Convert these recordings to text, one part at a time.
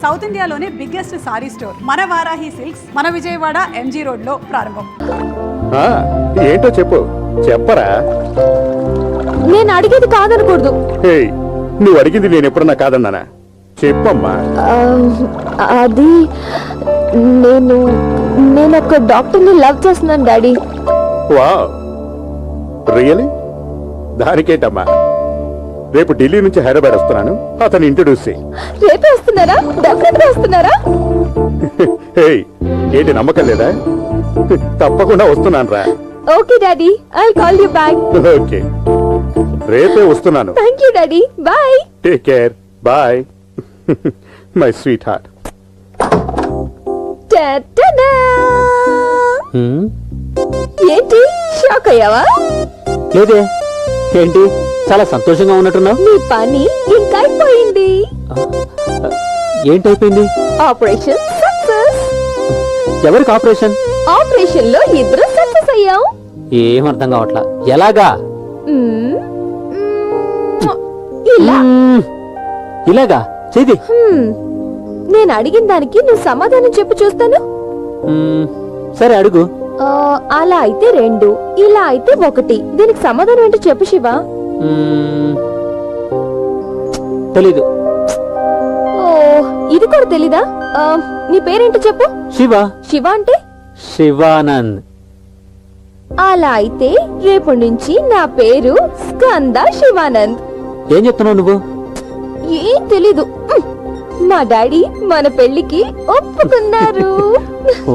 South ఇండియాలోనే biggest sorry store మన Varahi silks మన విజయవాడ ఎంజీ రోడ్ లో ప్రారంభం. ఏంటో చెప్పు, చెప్పరా. నేను అడిగేది కాదనకూడదు. నువ్వు అడిగింది నేను ఎప్పుడన్నా కాదన్నానా? చెప్పమ్మా. అది నేను ఒక డాక్టర్ని లవ్ చేస్తున్నాను డాడీ. Wow, really? దానికేంటమ్మా, రేపు ఢిల్లీ నుంచి హైదరాబాద్ వస్తున్నాను, అతను ఇంట్రడ్యూస్ చేయి. రేపే వస్తున్నారా? డెఫినెట్గా వస్తున్నారా? ఏంటి నమ్మకం లేదా? తప్పకుండా వస్తున్నాను రా. Okay daddy, I'll call you back. Okay, రేపే వస్తున్నాను. Thank you daddy, bye. Take care, bye my sweetheart. ఏంటి షాక్ అయ్యావా? లేదే, ఏంటి చాలా సంతోషంగా ఉన్నట్టున్నావు? నీ పని ఇంకా అయిపోయింది. ఏంటైపోయింది? Operation success. ఎవరికి ఆపరేషన్? ఆపరేషన్ లో ఇద్దరు సక్సెస్ అయ్యాం. ఏం అర్థం కావట్లా. ఎలాగా? ఇలాగా చేది. నేను అడిగిన దానికి నువ్వు సమాధానం చెప్పు చూస్తాను. సరే అడుగు. అలా అయితే 2, ఇలా అయితే 1. దీనికి సమాధానం ఏంటో చెప్పు శివ. తెలీదు. ఇది కూడా తెలీదా? నీ పేరేంటో చెప్పు. శివ. శివ అంటే? శివానంద్. అలా అయితే రేపటి నుంచి నా పేరు స్కంద శివానంద్. ఏం చెప్తున్నావు నువ్వు? ఏం తెలీదు. మా డాడీ మన పెళ్లికి ఒప్పుకున్నారు.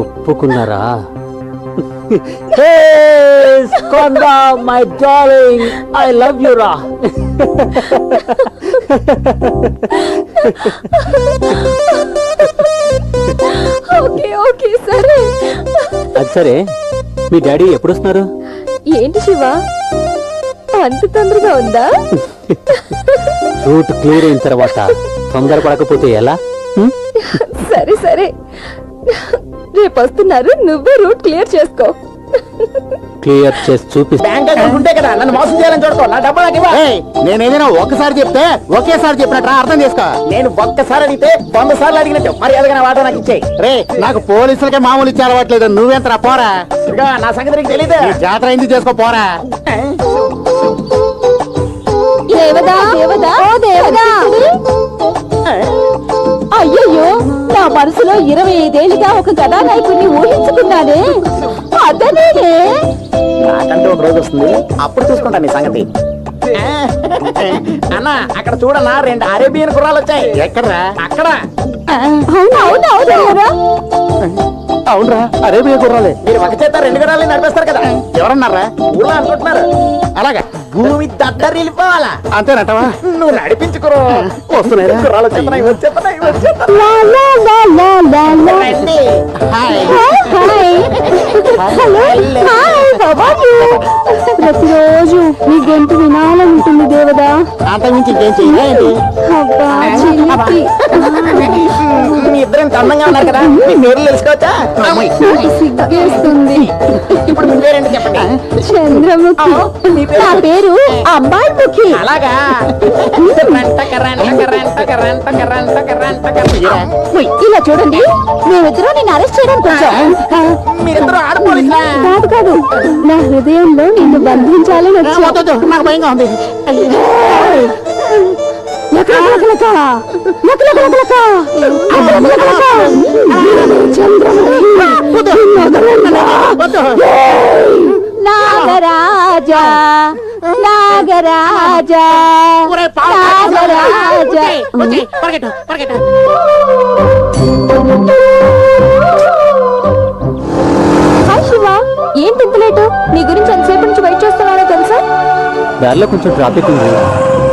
ఒప్పుకున్నారా? Skanda my darling, I love you రా. ఓకే ఓకే సరే. అది సరే, మీ డాడీ ఎప్పుడు వస్తున్నారు? ఏంటి శివ, అంత తొందరగా ఉందా? రూట్ క్లియర్ అయిన తర్వాత తొందరపడకపోతే ఎలా? సరే సరే, రేపు వస్తున్నారు, నువ్వే రూట్ క్లియర్ చేసుకో. క్లియర్ చేసి చూపి. నేనేదైనా ఒక్కసారి చెప్తే ఒకేసారి చెప్పినట్టు అర్థం చేసుకో. నేను ఒక్కసారి అడిగితే 100 సార్లు అడిగినట్టు మర్యాదగా వాట నాకు ఇచ్చేయి. రే, నాకు పోలీసులకే మామూలు ఇచ్చి అలవాట్లేదు, నువ్వెంతరా పోరా. నా సంగతి నీకు తెలీదు. జాతర అయింది చేసుకో పోరా. అయ్యయ్యో, నా మనసులో 25 ఏళ్ళుగా ఒక కథానాయకుడిని ఊహించుకున్నానే, అతనేనే. నాకంటే ఒక రోజు వస్తుంది, అప్పుడు చూసుకుంటా నీ సంగతి. అన్న, అక్కడ చూడన్నా 2 అరేబియన్ గుర్రాలు వచ్చాయి. ఎక్కడరా? అక్కడ. అవునరా, అరేబియన్ గుర్రాలే. మీరు ఒక చేత 2 గుర్రాలు నడిపేస్తారు కదా. ఎవరన్నారా? ఊళ్ళో అనుకుంటున్నారు. అలాగా భూమి దద్దరిల్లిపోవాలా అంతేనటవా? నువ్వు నడిపించుకురో. వస్తున్నాయి గుర్రాలు వచ్చేస్తున్నాయి. ప్రతిరోజు నీ గొంతు వినాలనుంటుంది దేవదా. అంతకుమించి ఇంకేం చెయ్యాలి? మీ ఇద్దరు ఇంత అందంగా ఉన్నారు కదా, మీ పేర్లు తెలుసుకోవచ్చా? సిగ్గేస్తుంది. ఇప్పుడు మీ పేరేంటి చెప్పండి. చంద్రముఖి. నా పేరు అమ్మాయి ముఖి. అలాగా? ఇలా చూడండి, మేమిద్దరూ నిన్ను అరెస్ట్ చేయడానికి వచ్చాం. మీరిద్దరు ఆడపోలీసులా? కాదు కాదు, నా హృదయంలో నిన్ను బంధించాలని వచ్చాం. నాకు భయంగా ఉంది. నాగరాజా నాగరాజా నాగరాజా. హాయ్ శివ, ఏంటి ఇంత లేటు? నీ గురించి ఎంతసేపు నుంచి వెయిట్ చేస్తున్నానో తెలుసా? దారిలో కొంచెం ట్రాఫిక్ ఉంది,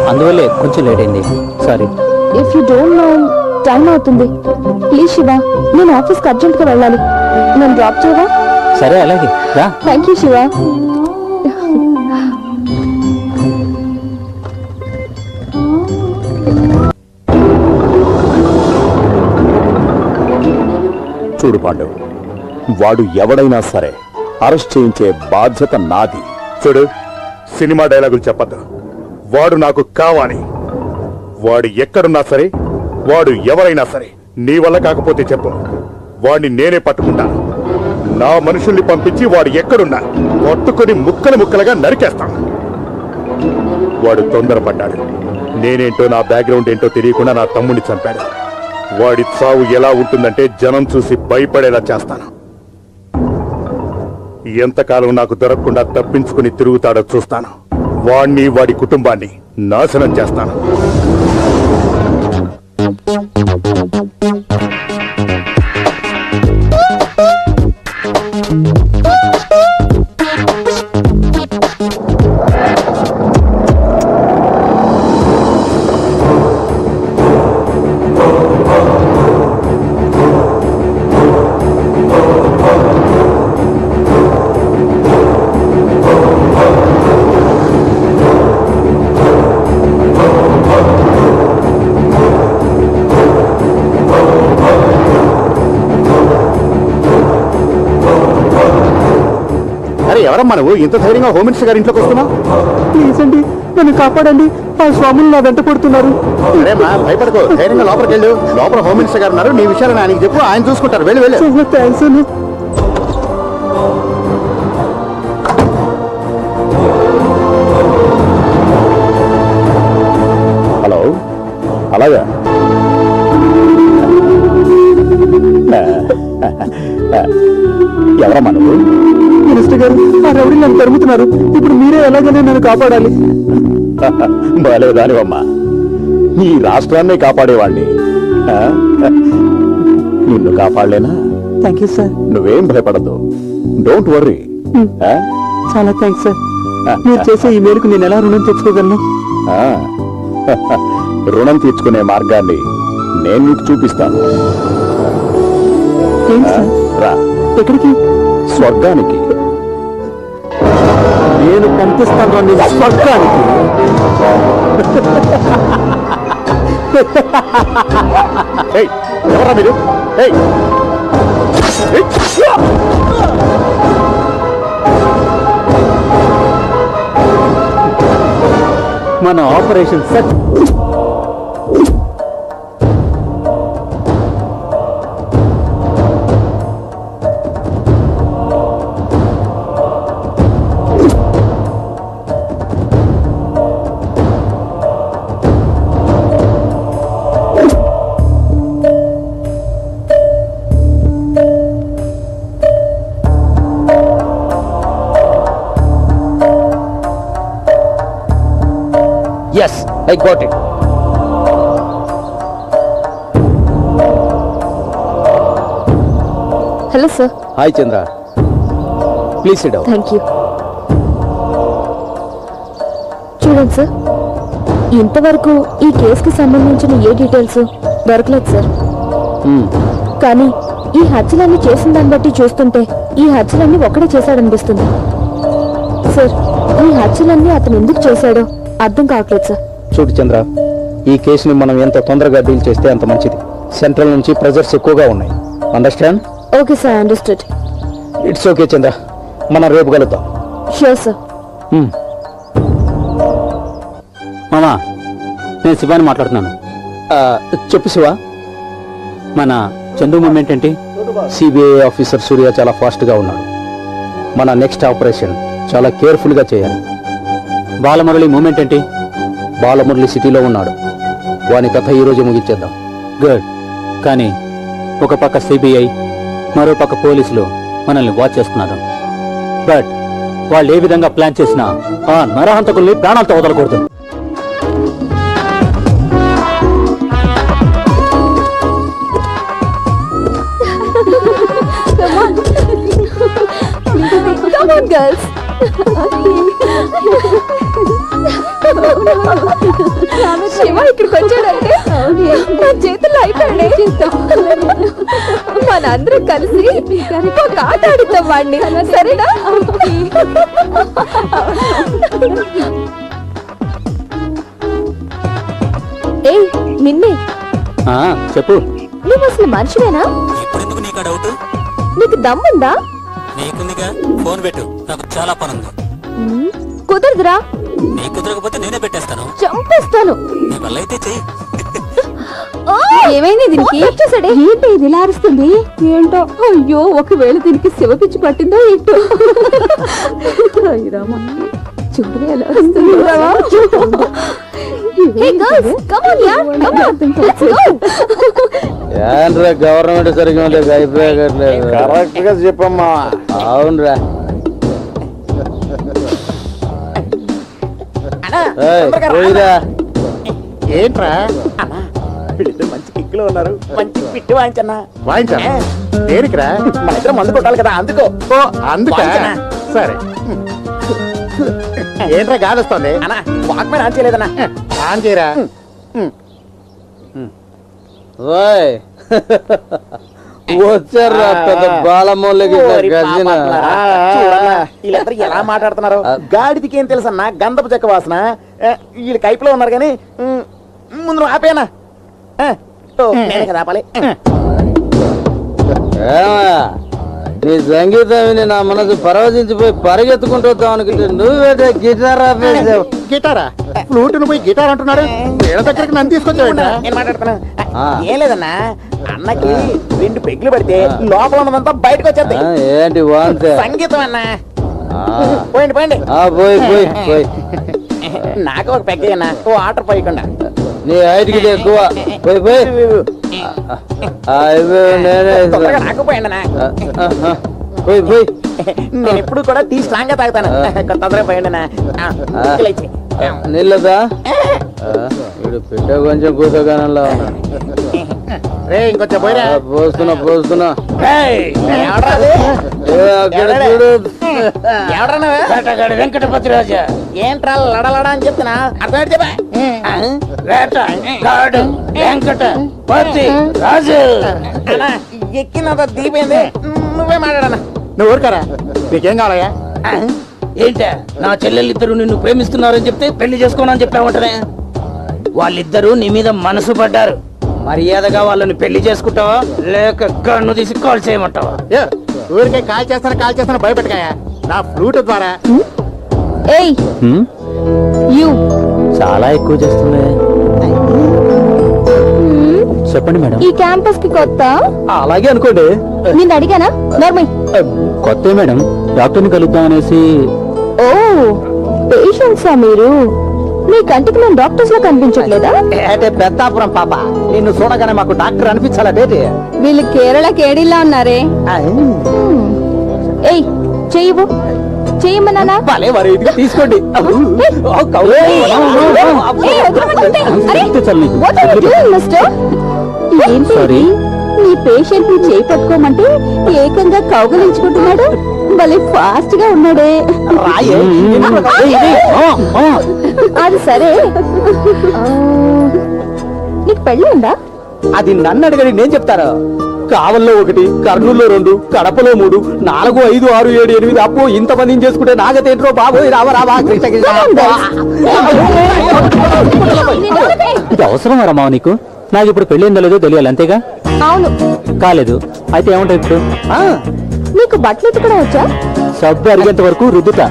అందువల్లే కొంచెం లేట్ అయింది. Sorry. If you don't know, time అవుతుంది. ప్లీజ్ శివ, నేను ఆఫీస్కి అర్జెంట్గా వెళ్ళాలి, నన్ను డ్రాప్ చేయవా? సరే అలాగే రా. Thank you Shiva. చూడు పాండవ్, వాడు ఎవడైనా సరే అరెస్ట్ చేయించే బాధ్యత నాది. చూడు, సినిమా డైలాగులు చెప్పద్దు. వాడు నాకు కావాలి. వాడు ఎక్కడున్నా సరే, వాడు ఎవరైనా సరే నీ వల్ల కాకపోతే చెప్పు, వాడిని నేనే పట్టుకుంటాను. నా మనుషుల్ని పంపించి వాడు ఎక్కడున్నా పట్టుకుని ముక్కలు ముక్కలుగా నరికేస్తాను. వాడు తొందరపడ్డాడు. నేనేంటో నా బ్యాక్గ్రౌండ్ ఏంటో తెలియకుండా నా తమ్ముడిని చంపాడు. వాడి చావు ఎలా ఉంటుందంటే జనం చూసి భయపడేలా చేస్తాను. ఎంతకాలం నాకు దొరకకుండా తప్పించుకుని తిరుగుతాడో చూస్తాను. వాణ్ణి వాడి కుటుంబాన్ని నాశనం చేస్తాను. అరే ఎవరమ్మా నువ్వు ఇంత ధైర్యంగా హోమ్ మినిస్టర్ గారి ఇంట్లోకి వస్తున్నావు? ప్లీజ్ అండి, నన్ను కాపాడండి. ఆ స్వాములు నా వెంట పడుతున్నారు. అరేమ్మా భయపడకు, ధైర్యంగా లోపలికి వెళ్ళు. లోపల హోమ్ మినిస్టర్ గారు ఉన్నారు. నీ విషయాలను ఆయనకి చెప్పు, ఆయన చూసుకుంటారు. వెళ్ళి వెళ్ళు. చాలా థ్యాంక్స్ అండి. హలో, అలాగా ఎవరమ్మా నువ్వు? మినిస్టర్ గారు, ఆ రౌడీ నన్ను తరుముతున్నారు. ఇప్పుడు మీరే ఎలాగైనా నన్ను కాపాడాలి. బాలేదానివమ్మా, ఈ రాష్ట్రాన్నే కాపాడేవాణ్ణి. ఆ? నిన్ను కాపాడలేనా? Thank you sir. నువ్వేం భయపడద్దు. Don't worry. చాలా థ్యాంక్స్ సార్. మీరు చేసే ఈ మేరకు నేను ఎలా రుణం తెచ్చుకోగలను? రుణం తీర్చుకునే మార్గాన్ని నేను నీకు చూపిస్తాను. ఏంటి సార్? రా, ఎక్కడికి? స్వర్గానికి. నేను పంపిస్తాను రండి స్వర్గానికి. ఏయ్, ఎవరా మీరు? ఏయ్, ఏయ్, మన operation set. Yes, I got it. Hello sir. Hi Chandra, please SIT down. Thank you. చూడండి సార్, ఇంతవరకు ఈ కేసుకి సంబంధించిన ఏ డీటెయిల్స్ దొరకలేదు సార్. కానీ ఈ హత్యలన్నీ చేసిన దాన్ని బట్టి చూస్తుంటే ఈ హత్యలన్నీ ఒక్కడే చేశాడనిపిస్తుంది సార్. ఈ హత్యలన్నీ అతను ఎందుకు చేశాడో అర్థం కావట్లేదు సార్. చూడు చంద్ర, ఈ కేసుని మనం ఎంత తొందరగా డీల్ చేస్తే అంత మంచిది. సెంట్రల్ నుంచి ప్రెజర్స్ ఎక్కువగా ఉన్నాయి. Understand? Okay sir, understood. It's okay Chandra, మనం రేపు కలుద్దాం. Sure sir. మామా, నేను శివాని మాట్లాడుతున్నాను. చెప్పు శివ. మన చందు మూమెంట్ ఏంటి? సిబిఐ ఆఫీసర్ సూర్య చాలా ఫాస్ట్గా ఉన్నాడు. మన నెక్స్ట్ ఆపరేషన్ చాలా కేర్ఫుల్గా చేయాలి. బాలమురళి మూమెంట్ ఏంటి? బాలమురళి సిటీలో ఉన్నాడు. వాని కథ ఈరోజు ముగించేద్దాం. గుడ్. కానీ ఒక పక్క సిబిఐ, మరో పక్క పోలీసులు మనల్ని వాచ్ చేస్తున్నారు. బట్ వాళ్ళు ఏ విధంగా ప్లాన్ చేసినా ఆ నరహంతకుల్ని ప్రాణాలతో వదలకూడదు. Come on, girls. శివ ఇక్కడికి వచ్చాడంటే నా చేతుల్లో అయిపోయాడే. మనందరం కలిసి ఒక ఆట ఆడుతాం వాడిని, సరేనా? ఏయ్ నిన్నే. చెప్పు. నువ్వు అసలు మనిషివేనా? ఇప్పుడెందుకు నీకు డౌట్? నీకు దమ్ముందా? నీకుందిగా, ఫోన్ పెట్టు, నాకు చాలా పనుంది. కుదరదురా. నీ కుదరకపోతే నేనే పెట్టేస్తాను. చంపేస్తాను. నీ వల్ల అయితే చెయ్యి. ఏమైంది దీనికి ఏంటి ఇది ఇలా అరుస్తుంది ఏంటో అయ్యో ఒకవేళ దీనికి శివపిచ్చి పట్టిందో ఏంటో రామ చూడు ఎలా అరుస్తుందో. గవర్నమెంట్ సరిగ్గా అయిపోయట్లేదు. కరెక్ట్ గా చెప్పమ్మా. అవునరా. పోయిరా. ఏంట్రా వీళ్ళిద్దరు మంచి కిక్లో ఉన్నారు. మంచి పిట్టి వాయించన్నా. వాయించా దేనికిరా? మన ఇద్దరం మందు కొట్టాలి కదా, అందుకో. ఓ అందుక వాయించనా? సరే. ఏంట్రా గాలి వస్తుంది? అన్నా వాక్మెన్ ఆన్ చేయలేదన్నా. ఆన్ చేయరా. ఓయ్ వచ్చారా పెద్ద బాలమూలకి ఓరి గర్జన. పాపాత్మలారా. చూడన్నా, వీళ్ళిద్దరు ఎలా మాట్లాడుతున్నారు. గాడిదికి ఏం తెలుసన్నా గంధపు చెక్క వాసన. వీళ్ళు కైపులో ఉన్నారు కానీ ముందు నువ్వు ఆపేనా. నేనే కదా ఆపాలి. ఏమయ్యా, నీ సంగీతం విని నా మనసు పరవశించిపోయి పరిగెత్తుకుంటూ వద్దాం అనుకుంటే నువ్వేటే గిటార్ ఆపేసావు. గిటారా? ఫ్లూట్ ను పోయి గిటార్ అంటున్నాడు. వీళ్ళ దగ్గరికి నన్ను తీసుకొచ్చాడు. నేను మాట్లాడుతున్నా. ఏం లేదన్నా, అన్నకి 2 పెగ్గులు పడితే లోపల ఉన్నదంతా బయటకు వచ్చేది. ఏంటి వాంతే? సంగీతం అన్నా. పోయండి పోయండి. పోయి పోయి పోయి. నాకు ఒక పెగ్గేయన్నా, ఓ ఆర్డర్ పోయకుండా. నీ హైట్కి ఎక్కువ. పోయి పోయి. నేనే తొందరగా నాకు పోయండి అన్నా. పోయి పోయి. నేను ఎప్పుడు కూడా టీ స్ట్రాంగ్ గా తాగుతాను. తొందరగా పోయండి అన్నా. నీళ్ళదా? ఇప్పుడు పెట్టే కొంచెం కూసగానంలో రే ఇంకొంచెం పోయిరా. పోస్తున్నా పోస్తున్నా. ఎవడ్రా అది? అక్కడ చూడు. వెంకటపతి రాజా. ఏంట్రా లడలడ అని చెప్తున్నా అర్థం చెప్పా. ఎక్కినంత దీపైంది. నువ్వే మాట్లాడనా. నువ్వు ఊరుకారా. నీకేం కావాలయ్యా? ఏంటా నా చెల్లెళ్ళిద్దరు నిన్ను ప్రేమిస్తున్నారని చెప్తే పెళ్లి చేసుకోనని చెప్పావంటనే. వాళ్ళిద్దరూ నీ మీద మనసు పడ్డారు. మర్యాదగా వాళ్ళని పెళ్లి చేసుకుంటావా లేక గన్ను తీసి కాల్ చేయమంటావా? ఊరికే కాల్ చేస్తాను భయపెట్టకాయా. నా ఫ్లూట్ ద్వారా. ఏయ్ యు చాలా ఎక్కువ చేస్తుంది. చెప్పండి మేడం. ఈ క్యాంపస్ కి కొత్త? అలాగే అనుకోండి. నేను అడిగానా నార్మల్? కొత్త మేడం, డాక్టర్ని కలుద్దాం అనేసి. ఓ పేషెంట్సా మీరు? మీ కంటికి నేను డాక్టర్స్ లో కనిపించట్లేదా? ఏటే పెద్దాపురం పాప, నిన్ను చూడగానే మాకు డాక్టర్ అనిపించాలటేటి. వీళ్ళు కేరళ కేడీలా ఉన్నారే. ఏయ్ చెయ్యవు చెయ్యమన్నానా? భలే మరి ఇది తీసుకోండి. ఏంటి నీ పేషెంట్ ని చేయి పట్టుకోమంటే ఏకంగా కౌగలించుకుంటున్నాడు. భలే ఫాస్ట్ గా ఉన్నాడే. అది సరే, నీకు పెళ్ళి ఉందా? అది నన్ను అడగడి నేను చెప్తారా? కావల్లో 1, కర్నూలులో 2, కడపలో 3, 4, 5, 6, 7, 8 అప్పు ఇంతమందిని చేసుకుంటే నాగతేంట్రో బాబోయ్ రావా రావా కృష్ణ. ఇది అవసరమా రమ్మా నీకు? నాకు ఇప్పుడు పెళ్ళిందో లేదో తెలియాలి, అంతేగా? అవును. కాలేదు అయితే ఏమంటావు ఇప్పుడు? నీకు బట్టలు ఎత్తుకోవడం వచ్చా? సబ్బు అరిగేంత వరకు రుద్దుతా.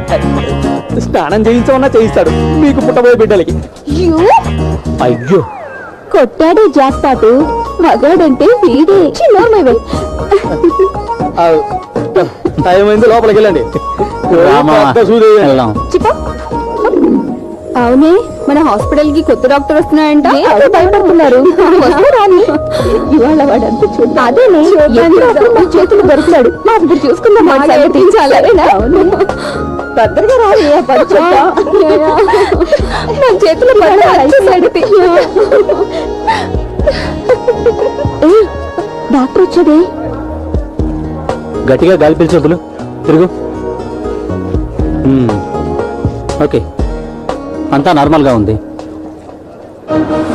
స్నానం చేయించమన్నా చేయిస్తాడు మీకు పుట్టబోయే బిడ్డలకి. అయ్యో కొట్టాడే జాక్పాటు. మగాడంటే వీడే. నోర్మైవే. టైం అయింది, లోపలికి వెళ్ళండి. వెళ్దాం. చిపా. అవునే, మన హాస్పిటల్ కి కొత్త డాక్టర్ వస్తున్నాయంట. భయపడుతున్నారు. ఇవాళ వాడంతా చూద్దాం. అదేనే మన చేతులు దొరుకుతాడు. మా ఇప్పుడు చూసుకుందాం. భద్రగా రాలి మన చేతులు డాక్టర్ వచ్చాడే. గట్టిగా గాలి పీల్చొద్దులు. తిరుగు. ఓకే, అంతా నార్మల్ గా ఉంది.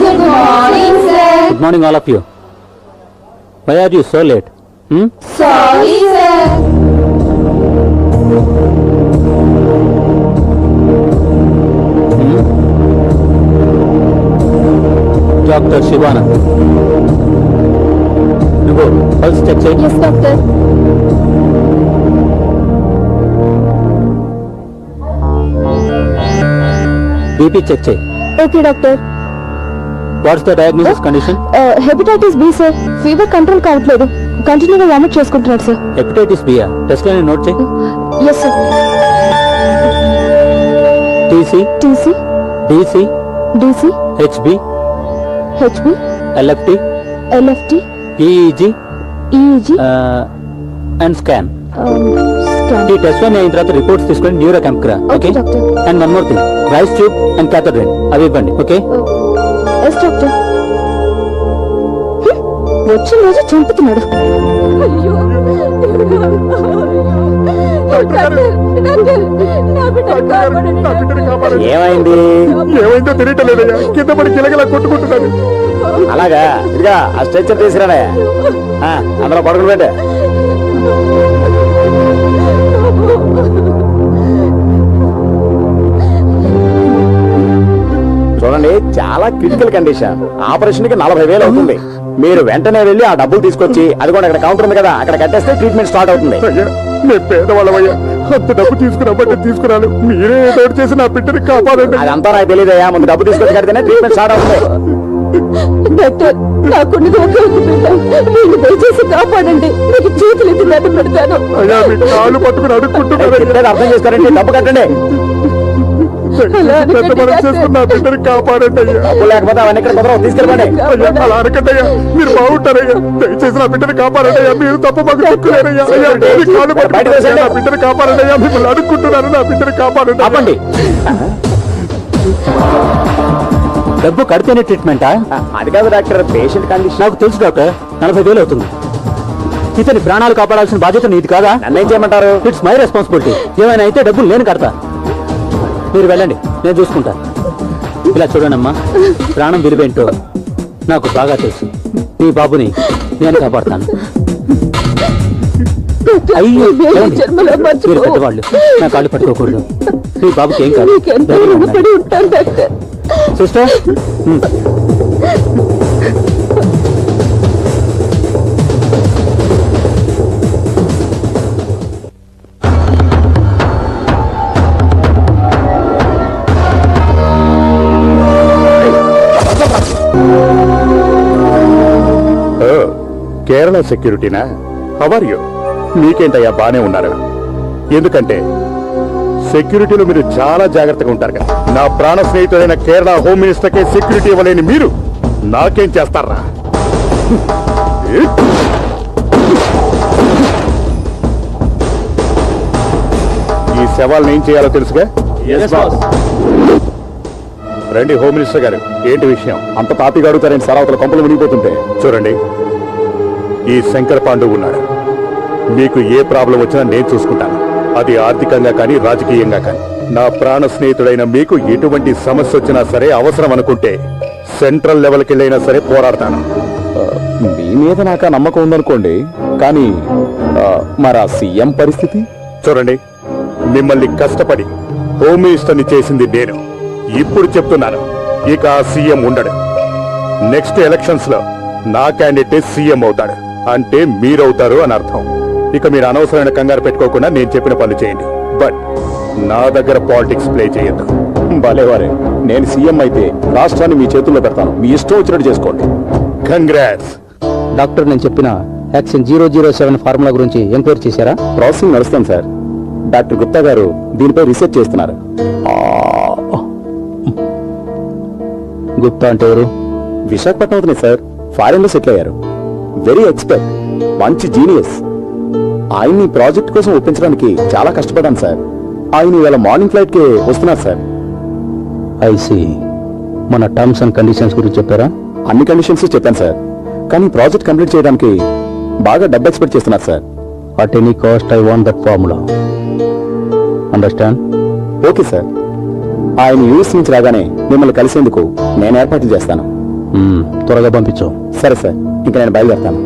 Good morning sir. Good morning all of you. Why are you so late? Sorry sir. Doctor Shivanand, నువ్వు పల్స్ చెక్ చేయి. Yes doctor. బీపీ చెక్ చేయి. Okay doctor. What's the diagnosis condition? Hepatitis B sir. Fever control కావట్లేదు, కంటిన్యూగా vomit చేసుకుంటున్నాడు sir. Hepatitis బియా? Test లో note చేయి. Yes sir. TC, TC, DC, DC, HB, HB, LFT, LFT, EEG, EEG and scan. Scan. ఈ test అన్ని అయిన తర్వాత రిపోర్ట్స్ తీసుకొని న్యూరో క్యాంప్ రా. Okay doctor. And one more thing, rice tube and catheter అవి ఇవ్వండి. ఓకే? Yes doctor. వచ్చిన రోజు చంపుతున్నాడు. ఏమైంది? ఏమైందో తెలియటలేదయ్యా, కింద పడి గిలగిలా కొట్టుకుంటున్నాను. అలాగా, ఇదిగా ఆ స్ట్రెచ్చర్ తీసుకురానే. అందులో పడుకుని పెట్టే. చూడండి, చాలా క్రిటికల్ కండిషన్. ఆపరేషన్ కి 40,000 అవుతుంది. మీరు వెంటనే వెళ్ళి ఆ డబ్బులు తీసుకొచ్చి, అది కూడా అక్కడ కౌంటర్ ఉంది కదా, అక్కడ కట్టేస్తే ట్రీట్మెంట్ స్టార్ట్ అవుతుంది. అయ్యా, మేము పేదవాళ్ళమయ్యా, అంత డబ్బు తీసుకురాబట్టే తీసుకురాను. మీరే ఏదో ఒకటి చేసి నా బిడ్డని కాపాడండి. అదంతా నాకు తెలియదయ్యా, ముందు డబ్బు తీసుకొచ్చి కడితేనే ట్రీట్మెంట్ స్టార్ట్ అవుతుంది. డాక్టర్, నాకున్నది ఒకే ఒక బిడ్డ. వీళ్ళు దయచేసి కాపాడండి. మీకు చేతులు ఎత్తి దండం పెడతాను. అయ్యా, మీ కాళ్ళు పట్టుకుని అడుక్కుంటున్నాను. చెప్పేది అర్థం చేసుకోరండి, డబ్బు కట్టండి. పెద్ద మనం చేసుకుని నా బిడ్డని కాపాడండి అయ్యా. డబ్బు లేకపోతే అవన్నీ ఇక్కడ కుదరవు, తీసుకెళ్ళండి. అయ్యా, అలా అనకండి అయ్యా, మీరు బాగుంటారయ్యా. దయచేసి నా బిడ్డని కాపాడండి అయ్యా. మీరు తప్ప మాకు చెప్పులేరయ్యా. అయ్యా, మీ కాళ్ళు పట్టుకుని నా బిడ్డని కాపాడండి అయ్యా. మిమ్మల్ని అడుక్కుంటున్నాను, నా బిడ్డని కాపాడండి. ఆపండి. డబ్బు కడితేనే ట్రీట్మెంటా? అది కాదు డాక్టర్, పేషెంట్ కండిషన్. నాకు తెలుసు డాక్టర్, 40,000 అవుతుంది. ఇతని ప్రాణాలు కాపాడాల్సిన బాధ్యత నీది కాదా? నన్ను ఏం చేయమంటారు? It's my responsibility. ఏమైనా అయితే డబ్బులు నేను కడతా. మీరు వెళ్ళండి, నేను చూసుకుంటా. ఇలా చూడండమ్మా, ప్రాణం విలువేంటో నాకు బాగా తెలుసు. నీ బాబుని నేను కాపాడుతాను. అయ్యో, ఏమండి? మీరు పెద్దవాళ్ళు, నా కాళ్ళు పట్టుకోకూడదు. నీ బాబుకి ఏం కాదు. సిస్టర్, కేరళ సెక్యూరిటీనా? How are you? మీకేంటయ్యా, బానే ఉన్నారు. ఎందుకంటే సెక్యూరిటీలో మీరు చాలా జాగ్రత్తగా ఉంటారు కదా. నా ప్రాణ స్నేహితుడైన కేరళ హోమ్ మినిస్టర్కే సెక్యూరిటీ ఇవ్వలేని మీరు నాకేం చేస్తారా? ఈ శవాలను ఏం చేయాలో తెలుసుగా? రండి హోమ్ మినిస్టర్ గారు, ఏంటి విషయం? అంత తాపిగా అడుగుతారేంటి సార్? అవతల కొంపలు మునిగిపోతుంటే. చూడండి, ఈ శంకర్ పాండు ఉన్నాడు. మీకు ఏ ప్రాబ్లం వచ్చినా నేను చూసుకుంటాను. అది ఆర్థికంగా కానీ రాజకీయంగా కానీ. నా ప్రాణ స్నేహితుడైన మీకు ఎటువంటి సమస్య వచ్చినా సరే, అవసరం అనుకుంటే సెంట్రల్ లెవెల్కి వెళ్ళైనా సరే పోరాడతాను. మీ మీద నాకు నమ్మకం ఉందనుకోండి, కానీ మరి ఆ సీఎం పరిస్థితి? చూడండి, మిమ్మల్ని కష్టపడి హోమ్ మినిస్టర్ని చేసింది నేను. ఇప్పుడు చెప్తున్నాను, ఇక ఆ సీఎం ఉండడు. నెక్స్ట్ ఎలక్షన్స్ లో నా క్యాండిడేట్ సీఎం అవుతాడు. అంటే మీరవుతారు అని అర్థం. ఇక మీరు అనవసరమైన కంగారు పెట్టుకోకుండా నేను చెప్పిన పనులు చేయండి. బట్ నా దగ్గర పాలిటిక్స్ ప్లే చేయొద్దు. భలేవారే, నేను సీఎం అయితే రాష్ట్రాన్ని మీ చేతుల్లో పెడతాను. మీ ఇష్టం వచ్చినట్టు చేసుకోండి. కంగ్రాట్స్. డాక్టర్, నేను చెప్పిన యాక్షన్ 007 ఫార్ములా గురించి ఎంక్వైరీ చేశారా? ప్రాసెసింగ్ నడుస్తాం సార్. డాక్టర్ గుప్తా గారు దీనిపై రీసెర్చ్ చేస్తున్నారు. గుప్తా అంటే ఎవరు? విశాఖపట్నం అవుతుంది సార్. ఫారెన్ లో సెటిల్ అయ్యారు. వెరీ ఎక్స్పర్ట్, మంచి జీనియస్. ఆయన్ని ప్రాజెక్ట్ కోసం ఒప్పించడానికి చాలా కష్టపడ్డాను సార్. ఆయన ఇవాళ మార్నింగ్ ఫ్లైట్ కి వస్తున్నారు సార్. ఐసి, మన టర్మ్స్ అండ్ కండిషన్స్ గురించి చెప్పారా? అన్ని కండిషన్స్ చెప్పాను సార్. కానీ ప్రాజెక్ట్ కంప్లీట్ చేయడానికి బాగా డబ్బు ఎక్స్పెక్ట్ చేస్తున్నారు sir. At any cost I want that formula. Understand? Okay sir. ఆయన యూఎస్ నుంచి రాగానే మిమ్మల్ని కలిసేందుకు నేను ఏర్పాట్లు చేస్తాను. త్వరగా పంపించు. సరే సార్, ఇంకా నేను బయలుదేరుతాను.